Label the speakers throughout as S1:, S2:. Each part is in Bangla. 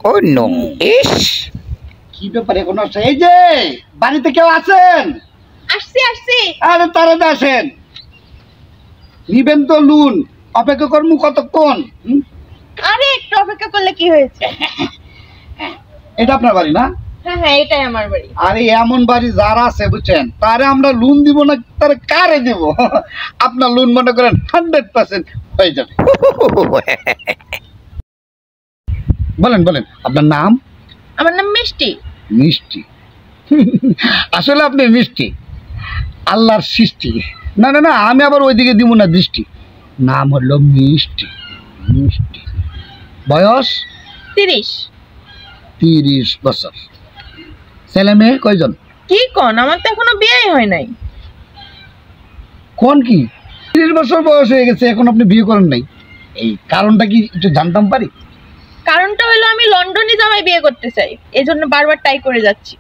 S1: ও নো ইস কি ব্যাপারে কোন এই যে বাড়িতে কেউ আছেন?
S2: আসছি
S1: আরে তাড়াতাড়ি আসেন, নিবেন তো লুন, অপেক্ষা করমু কতক্ষণ?
S2: আরে একটু অপেক্ষা করলে কি হয়েছে?
S1: এটা আপনার বাড়ি না?
S2: হ্যাঁ এটাই আমার বাড়ি।
S1: আরে এমন বাড়ি যারা আছে বুঝছেন, তারে আমরা লোন দিব না, তারে কারে দিব? আপনার লোন মনে করেন 100% হয়ে যাবে। বলেন বলেন আপনার নাম?
S2: আমার নাম মিষ্টি।
S1: মিষ্টি? আসলে আপনি মিষ্টি, আল্লাহর সৃষ্টি। না না না, আমি আবার ওইদিকে দিব না দৃষ্টি। নাম হলো মিষ্টি। মিষ্টি বয়স 30 বছর। ছেলে মেয়ে কয়জন?
S2: কি কোন, আমার তো এখনো বিয়েই হয় নাই।
S1: কোন কি 30 বছর বয়স হয়ে গেছে এখন আপনি বিয়ে করেন নাই? এই কারণটা কি একটু জানতাম পারি?
S2: কারণটা হলো আমি লন্ডনে জামাই বিয়ে করতে চাই, এজন্য বারবার ট্রাই করে যাচ্ছি।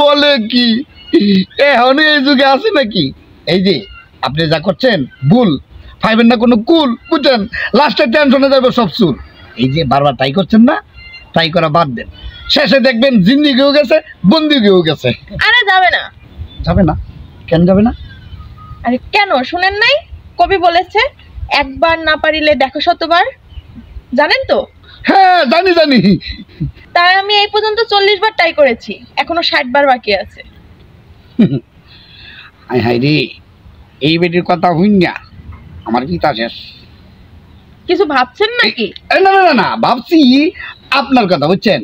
S1: বলে কি এখন এই যুগে আছে নাকি? এই যে আপনি যা করছেন ভুল, পাইবেন না কোনো কুল, বুঝছেন? লাস্টে টেনশনে যাবে সব চুল। এই যে বারবার ট্রাই করছেন না, ট্রাই করা বাদ দেন, শেষে দেখবেন জিন্দিগিও গেছে, বন্দিগিও গেছে।
S2: আরে যাবে না।
S1: যাবে না? কেন যাবে না?
S2: আরে কেন শুনেন নাই? কবি বলেছে একবার না পারিলে দেখো শতবার, জানেন তো?
S1: হ্যাঁ জানি জানি।
S2: তাই আমি এই পর্যন্ত 40 বার ট্রাই করেছি, এখনো 60 বার বাকি আছে।
S1: হাই হাই রে, এই বেটির কথা হইন না আমার কি তা শেষ।
S2: কিছু ভাবছেন নাকি?
S1: না না না না, ভাবছি আপনার কথা, বুঝছেন?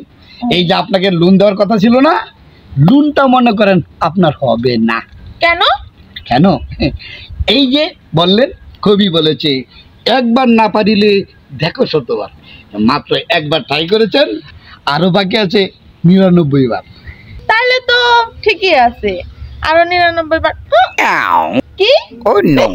S1: এই যে আপনাকে লোন দেওয়ার কথা ছিল না, লোনটা মনে করেন আপনার হবে না।
S2: কেন?
S1: কেন? এই যে বললেন, কবি বলেছে একবার না পারিলে দেখো শতবার। মাত্র একবার ট্রাই করেছেন, আরো বাকি আছে 99 বার।
S2: তাহলে তো ঠিকই আছে, আরো 99 বার। কি?
S1: ও নো